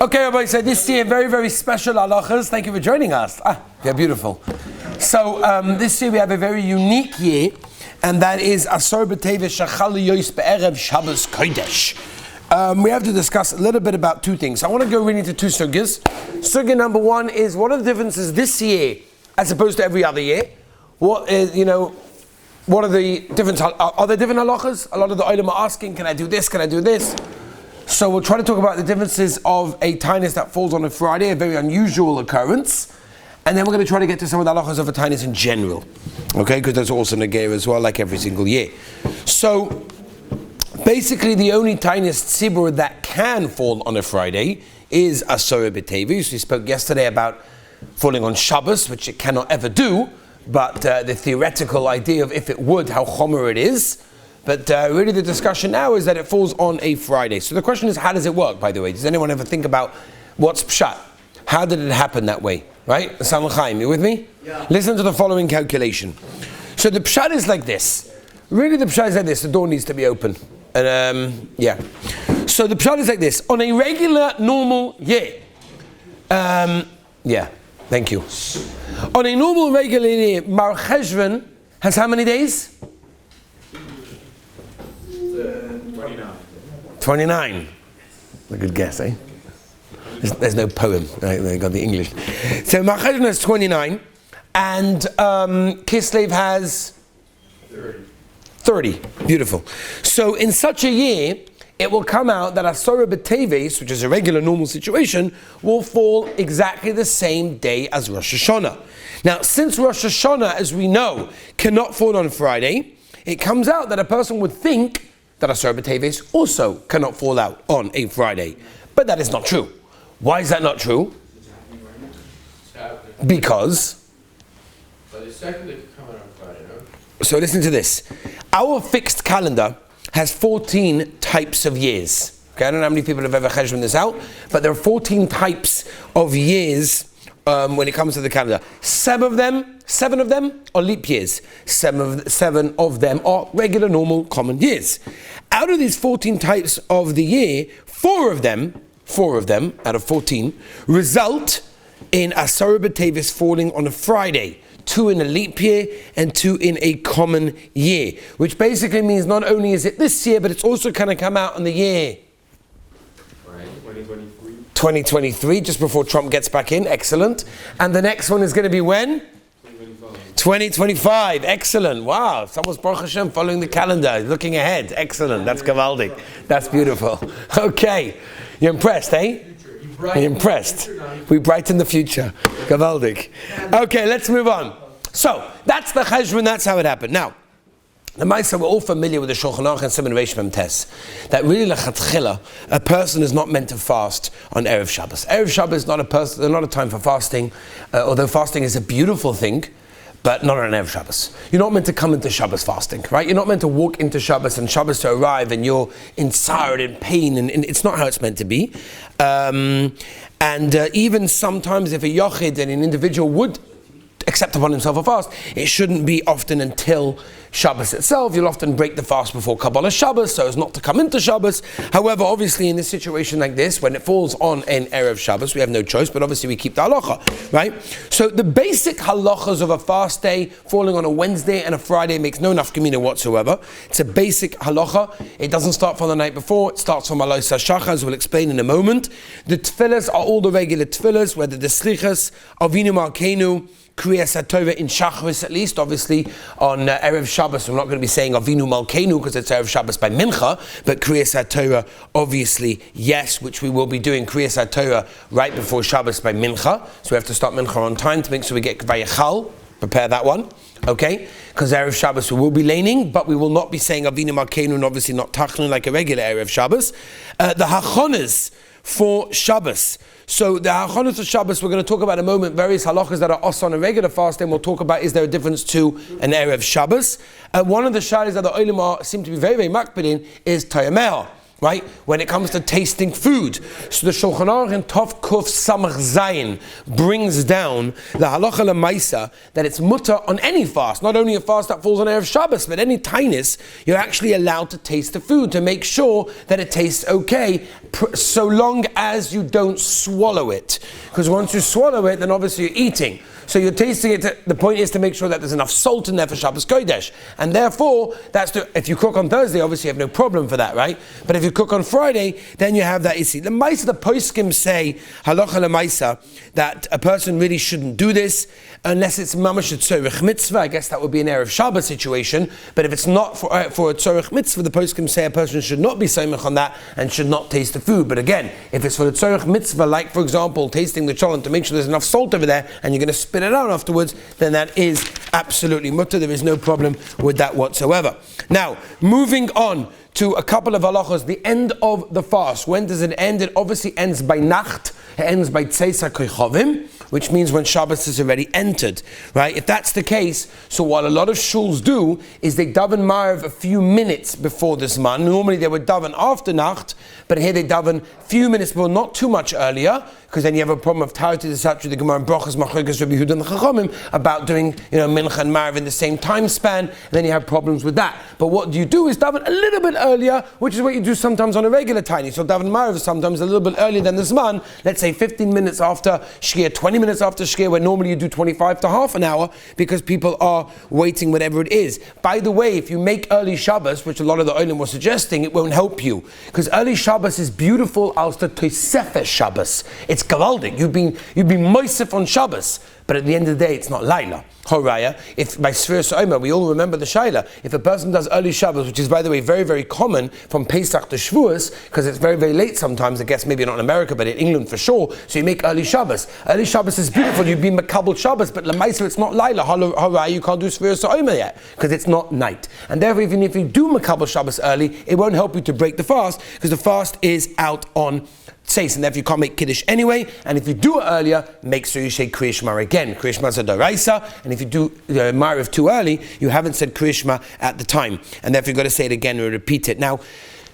Okay, everybody, so this year, very, very special halachas. Thank you for joining us. They're beautiful. So this year we have a very unique year, and that is Asar B'Teves Shachal Yois Be'erev Shabbos Kodesh. We have to discuss a little bit about two things. I want to go really into two sugyas. Sugya number one is, what are the differences this year as opposed to every other year? What is, what are the different, are there different halachas? A lot of the olim are asking, can I do this, can I do this? So we'll try to talk about the differences of a tainus that falls on a Friday, a very unusual occurrence. And then we're going to try to get to some of the halachas of a tainus in general. Okay, because there's also negay as well, like every single year. So basically the only tainus tzibur that can fall on a Friday is Asar B'Teves. We spoke yesterday about falling on Shabbos, which it cannot ever do, but the theoretical idea of if it would, how chomer it is. But really the discussion now is that it falls on a Friday. So the question is, how does it work, by the way? Does anyone ever think about what's pshat? How did it happen that way? Right? Samach Chaim, you with me? Yeah. Listen to the following calculation. So the pshat is like this. Really the pshat is like this. The door needs to be open. And so the pshat is like this. On a regular, normal year. Thank you. On a normal, regular year, Mar Cheshvan has how many days? 29. A good guess, eh? There's no poem. Right? They got the English. So Mar Cheshvan has 29, and Kislev has 30. Beautiful. So in such a year, it will come out that Asar B'Teves, which is a regular, normal situation, will fall exactly the same day as Rosh Hashanah. Now, since Rosh Hashanah, as we know, cannot fall on Friday, it comes out that a person would think that Asar B'Teves also cannot fall out on a Friday. But that is not true. Why is that not true? Because... But it's technically coming on Friday, no? So listen to this. Our fixed calendar has 14 types of years. Okay, I don't know how many people have ever cheshbon this out, but there are 14 types of years when it comes to the calendar. Seven of them are leap years. Seven of them are regular, normal, common years. Out of these 14 types of the year, four of them out of 14 result in Asar B'Teves falling on a Friday. 2 in a leap year and 2 in a common year, which basically means not only is it this year, but it's also going to come out in the year 2023, just before Trump gets back in. Excellent. And the next one is going to be when? 2025. Excellent. Wow. Someone's Baruch Hashem following the calendar, looking ahead. Excellent. That's gavaldik. That's beautiful. Okay. You're impressed, eh? You're impressed. We brighten the future. Gavaldik. Okay, let's move on. So, that's the cheshbon, that's how it happened. Now, the Maisa, we're all familiar with the Shulchan Aruch and Siman Reish Mem Tes, that really lechatchila, a person is not meant to fast on Erev Shabbos. Erev Shabbos is not a time for fasting, although fasting is a beautiful thing, but not on Erev Shabbos. You're not meant to come into Shabbos fasting, right? You're not meant to walk into Shabbos and Shabbos to arrive and you're in sorrow and pain, and it's not how it's meant to be. Even sometimes if a yochid and an individual would accept upon himself a fast, it shouldn't be often until Shabbos itself. You'll often break the fast before Kabbalah Shabbos, so as not to come into Shabbos. However, obviously in this situation like this, when it falls on an Erev Shabbos, we have no choice, but obviously we keep the halacha, right? So the basic halachas of a fast day falling on a Wednesday and a Friday makes no nafkamina whatsoever. It's a basic halacha. It doesn't start from the night before, it starts from Alois HaShachar, as we'll explain in a moment. The tefillas are all the regular tefillas, whether the slichas, Avinu Malkeinu, Kriyas HaTorah in Shachris at least. Obviously on Erev Shabbos we're not going to be saying Avinu Malkeinu because it's Erev Shabbos by Mincha, but Kriyas HaTorah obviously yes, which we will be doing Kriyas HaTorah right before Shabbos by Mincha. So we have to start Mincha on time to make sure we get Vayachal. Prepare that one, okay? Because Erev Shabbos we will be laning, but we will not be saying Avinu Malkeinu and obviously not Tachlin like a regular Erev Shabbos. The Hachonas for Shabbos. So the Hachonos of Shabbos, we're going to talk about in a moment, various halachas that are also on a regular fast, and we'll talk about is there a difference to an Erev Shabbos. One of the shalis that the Olim seem to be very, very makpid is Tayameh. right? When it comes to tasting food. So the Shulchan Aruch in Tov Kuf Samach Zayin brings down the halacha lemaisa that it's mutter on any fast, not only a fast that falls on Erev Shabbos, but any tainus, you're actually allowed to taste the food to make sure that it tastes okay so long as you don't swallow it. Because once you swallow it, then obviously you're eating. So you're tasting it. The point is to make sure that there's enough salt in there for Shabbos Kodesh. And therefore, if you cook on Thursday, obviously you have no problem for that, right? But if you cook on Friday, then you have that issue. The Maisa, the poskim say, halacha lemaisa, that a person really shouldn't do this unless it's mamash tzorich mitzvah. I guess that would be an Erev Shabbos situation. But if it's not for a tzorich mitzvah, the poskim say a person should not be soimach on that and should not taste the food. But again, if it's for the tzorich mitzvah, like for example, tasting the cholent to make sure there's enough salt over there, and you're going to spit it out afterwards, then that is absolutely mutter. There is no problem with that whatsoever. Now, moving on to a couple of halachos, the end of the fast. When does it end? It obviously ends by Nacht. It ends by Tzeis HaKochavim, which means when Shabbos is already entered, right? If that's the case, so what a lot of shuls do is they daven Ma'ariv a few minutes before this man. Normally they would daven after Nacht, but here they daven a few minutes before, not too much earlier, because then you have a problem of Tarot to the Gemara and Brachas Machlokes Rabbi Yehuda and the Chachamim about doing, Mincha and Ma'ariv in the same time span, and then you have problems with that. But what you do is daven a little bit earlier, which is what you do sometimes on a regular tiny. So daven Ma'ariv sometimes a little bit earlier than this man. Let's say 15 minutes after Shkia, 20 minutes after Shkia, where normally you do 25 to half an hour because people are waiting, whatever it is. By the way, if you make early Shabbos, which a lot of the Olim were suggesting, it won't help you, because early Shabbos is beautiful als the Tosefes Shabbos. It's gavaldik. You've been moisef on Shabbos, but at the end of the day, it's not Laila. Horaya, if by Sfir So'omer, we all remember the Shaila, if a person does early Shabbos, which is by the way very, very common from Pesach to Shavuos, because it's very, very late sometimes, I guess maybe not in America, but in England for sure, so you make early Shabbos. Early Shabbos is beautiful, you've been Makabel Shabbos, but Lamaisa it's not Laila. Horaya, you can't do Sfir So'omer yet, because it's not night. And therefore, even if you do Makabel Shabbos early, it won't help you to break the fast, because the fast is out on Tzeis, and therefore you can't make Kiddush anyway, and if you do it earlier, make sure you say Kriya Shema again. Kriya Shema is a Doraisa, and if you do Ma'ariv too early, you haven't said Kriya Shema at the time, and therefore you've got to say it again and repeat it. Now,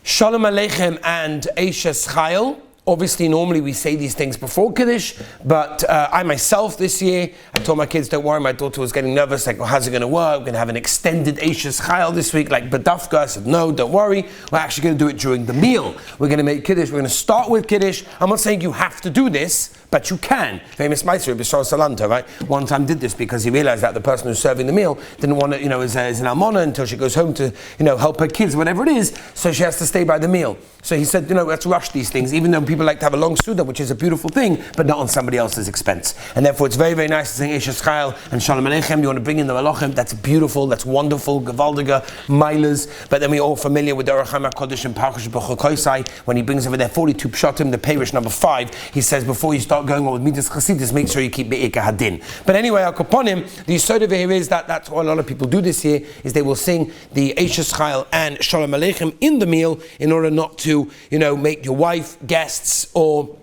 Shalom Aleichem and Eishes Chayil, obviously normally we say these things before Kiddush, but I myself this year, I told my kids, don't worry, my daughter was getting nervous, like, well, how's it going to work? We're going to have an extended Eishes Chayil this week, like Badafka. I said, no, don't worry, we're actually going to do it during the meal. We're going to make Kiddush, we're going to start with Kiddush. I'm not saying you have to do this, but you can. Famous Meister, Bishar Salanta, right? One time did this because he realized that the person who's serving the meal didn't want to, is an almana until she goes home to, help her kids, whatever it is, so she has to stay by the meal. So he said, let's rush these things, even though people like to have a long Suda, which is a beautiful thing, but not on somebody else's expense. And therefore it's very, very nice to sing Eishes Chayil and Shalom Aleichem. You want to bring in the Malachim, that's beautiful, that's wonderful, Gavaldiga, Milas, but then we're all familiar with the Orach HaKodesh and Parchash B'Chokoisai, when he brings over there 42 Pshatim, the Parish number 5, he says, before you start going on with Midas Chasidus, make sure you keep Be'eka Hadin. But anyway, Al Kaponim, the Yisod over here is that's what a lot of people do this year, is they will sing the Eishes Chayil and Shalom Aleichem in the meal in order not to, make your wife, guests, or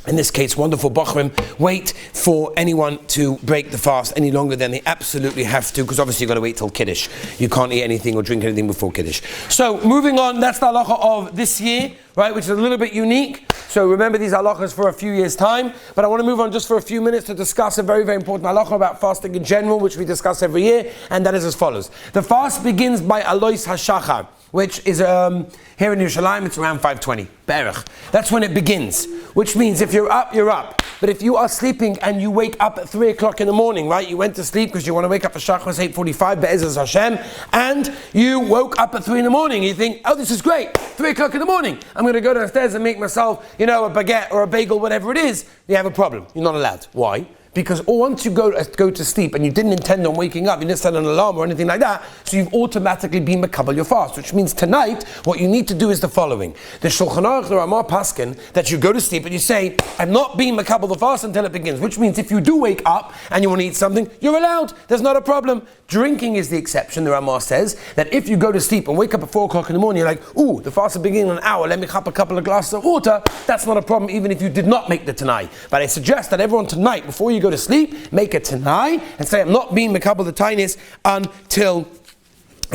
in this case, wonderful Bachrim, wait for anyone to break the fast any longer than they absolutely have to, because obviously you've got to wait till Kiddush. You can't eat anything or drink anything before Kiddush. So, moving on, that's the halacha of this year, right, which is a little bit unique. So remember these halachas for a few years' time, but I want to move on just for a few minutes to discuss a very, very important halacha about fasting in general, which we discuss every year, and that is as follows. The fast begins by Alois HaShachar, which is here in Yerushalayim, it's around 5:20, Berach. That's when it begins, which means if you're up, you're up. But if you are sleeping and you wake up at 3 o'clock in the morning, right? You went to sleep because you want to wake up for Shachar 8:45, Be'ezras Hashem, and you woke up at 3 in the morning. You think, oh, this is great, 3 o'clock in the morning. I'm going to go downstairs and make myself, a baguette or a bagel, whatever it is. You have a problem. You're not allowed. Why? Because once you go to sleep and you didn't intend on waking up, you didn't set an alarm or anything like that, so you've automatically been makabel your fast, which means tonight, what you need to do is the following. The Shulchan Aruch, the Ramah Paskin, that you go to sleep and you say, I'm not being makabel the fast until it begins, which means if you do wake up and you want to eat something, you're allowed. There's not a problem. Drinking is the exception, the Ramah says, that if you go to sleep and wake up at 4 o'clock in the morning, you're like, ooh, the fast is beginning in an hour, let me cup a couple of glasses of water, that's not a problem even if you did not make the Tanai. But I suggest that everyone tonight, before you go to sleep, make a Tanai and say, I'm not being Mekabel the Tainis until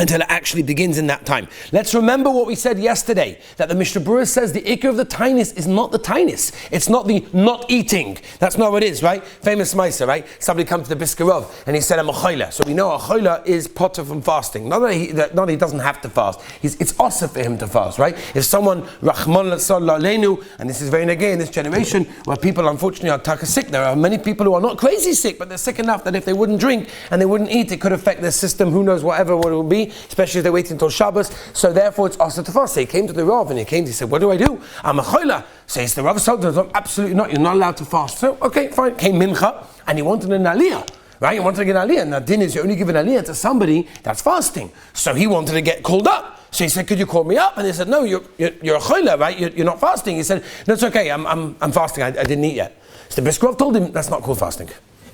until it actually begins in that time. Let's remember what we said yesterday, that the Mishnah Berurah says the ikar of the tainis is not the tainis. It's not the not eating. That's not what it is, right? Famous Maisa, right? Somebody comes to the Biskarov and he said, I'm a choila. So we know a choila is potter from fasting. Not that he doesn't have to fast. It's also for him to fast, right? If someone, Rahman Leinu, and this is very negay in this generation, where people unfortunately are taka sick, there are many people who are not crazy sick, but they're sick enough that if they wouldn't drink and they wouldn't eat, it could affect their system, who knows, what it will be, especially if they wait until Shabbos. So therefore it's also to fast. So he came to the Rav and he said, what do I do? I'm a choila. So the Rav told him, absolutely not, you're not allowed to fast. So okay, fine. Came Mincha and he wanted an aliyah. Right? He wanted to get aliyah. Now din is you only give an aliyah to somebody that's fasting. So he wanted to get called up. So he said, could you call me up? And they said, no, you're a choila, right? You're not fasting. He said, no, it's okay, I'm fasting, I didn't eat yet. So the Biskrov told him, that's not called fasting.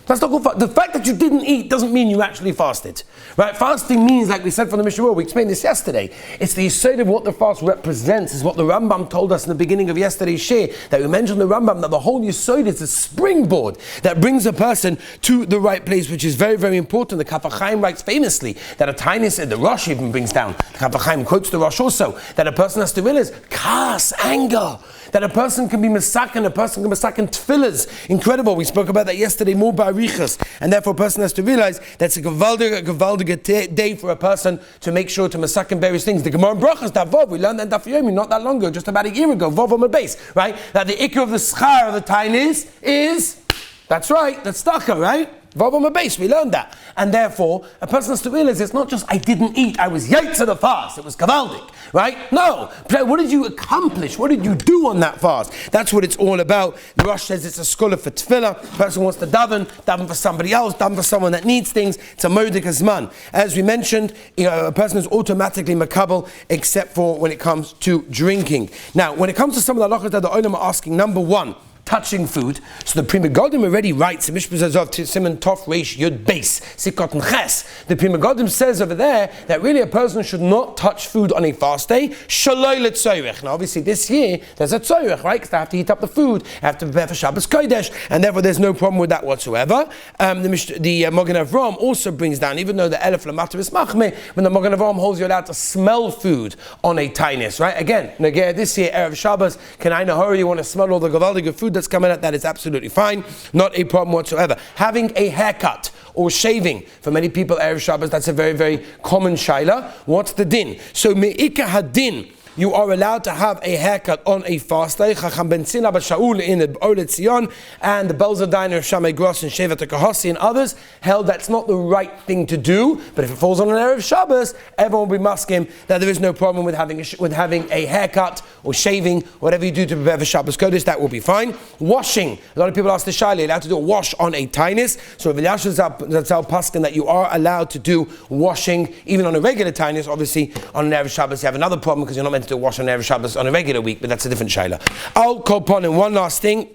That's not called the fact that you didn't eat doesn't mean you actually fasted. Right? Fasting means, like we said from the Mishnah Berurah, we explained this yesterday, it's the yesod of what the fast represents, is what the Rambam told us in the beginning of yesterday's share, that we mentioned the Rambam, that the whole yesod is a springboard that brings a person to the right place, which is very, very important. The Kaf HaChaim writes famously that a tiny, the Rosh even brings down, the Kaf HaChaim quotes the Rosh also, that a person has to realize, kas, anger, that a person can be masakin, a person can be masakin tefillahs. Incredible. We spoke about that yesterday more by Arichas. And therefore a person has to realize that's a gewaldige day for a person to make sure to masakin various things. The Gemara in Brachas, that Vov, we learned that Daf Yomi not that long ago, just about a year ago, Vov on the base, right? That the ikar of the schar of the tainis is, that's right, that's staka, right? Vav on the base, we learned that. And therefore, a person has to realize it's not just I didn't eat, I was yaitz of the fast, it was kavaldik, right? No, what did you accomplish? What did you do on that fast? That's what it's all about. The Rosh says it's a scholar for tefillah, a person wants to daven for somebody else, daven for someone that needs things, it's a modik azman. As we mentioned, a person is automatically makabel, except for when it comes to drinking. Now, when it comes to some of the halachas that the olam are asking, number one, touching food. So the Pri Megadim already writes in Mishpah Zazov to Simon Tov Reish Yud Beis Sikot and Ches. The Pri Megadim says over there that really a person should not touch food on a fast day. Shaloi letzorech. Now obviously this year there's a tzorech, right? Because they have to heat up the food, they have to prepare for Shabbos Kodesh, and therefore there's no problem with that whatsoever. The Magen Avraham also brings down, even though the Elef Lamata is Machmeh, when the Magen Avraham holds you allowed to smell food on a tainis, right? Again, this year Erev Shabbos, can I hurry? You want to smell all the gavaldig food that's coming out, that is absolutely fine, not a problem whatsoever. Having a haircut or shaving, for many people Erev Shabbos, that's a very, very common shaila. What's the din? So me'ika hadin, you are allowed to have a haircut on a fast day. Chacham ben Sina bat Shaul in the Ole Tzion and the Belzadiner of Shammai Gross and Shevet HaKahasi and others held that's not the right thing to do. But if it falls on an Erev Shabbos, everyone will be masking that there is no problem with having a haircut or shaving, whatever you do to prepare for Shabbos Kodesh, that will be fine. Washing, a lot of people ask the Shaila, allowed to do a wash on a tainis. So Rav Elyashiv Zatzal paskin that you are allowed to do washing even on a regular tainis. Obviously on an Erev Shabbos you have another problem because you're not meant to wash on Erev Shabbos on a regular week, but that's a different shaila. I'll call upon in one last thing.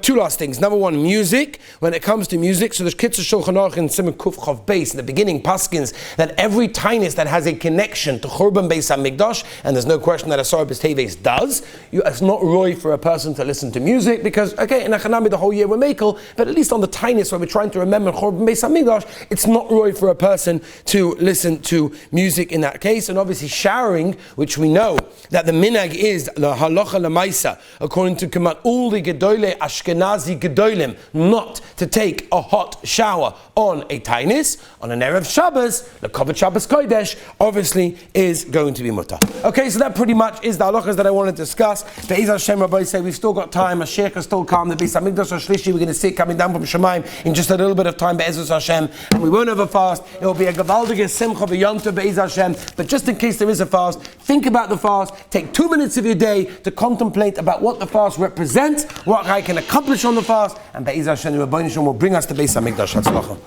Two last things. Number one, music. When it comes to music, so there's Kitzur Shulchan Aruch in Simon Kuf Chav Beis in the beginning, paskins that every tainis that has a connection to Churban Beis HaMikdash, and there's no question that a Asar B'Teves does, it's not roy for a person to listen to music because, okay, in Achanami the whole year we're makel, but at least on the tainis where we're trying to remember Churban Beis HaMikdash, it's not roy for a person to listen to music in that case. And obviously showering, which we know that the minhag is the halacha lemaisa, according to Kamat Uli Gedolei Ashkenazi Gedolim, not to take a hot shower on a tainis. On an Erev Shabbos, the Kovet Shabbos Kodesh obviously is going to be mutter. Okay, so that pretty much is the halachas that I want to discuss. Be'ez Hashem, Rabbi say we've still got time. Mashiach is still calm. The Beis HaMikdash Shlishi, we're going to see coming down from Shemaim in just a little bit of time. Be'ez Hashem, and we won't have a fast. It will be a gavaldige simcha v'yom Be'ez Hashem. But just in case there is a fast, think about the fast. Take 2 minutes of your day to contemplate about what the fast represents, what I can accomplish on the fast, and Be'ez Hashem, the Rebbeinu Shalom will bring us to Beis HaMikdash. Hatzlacha.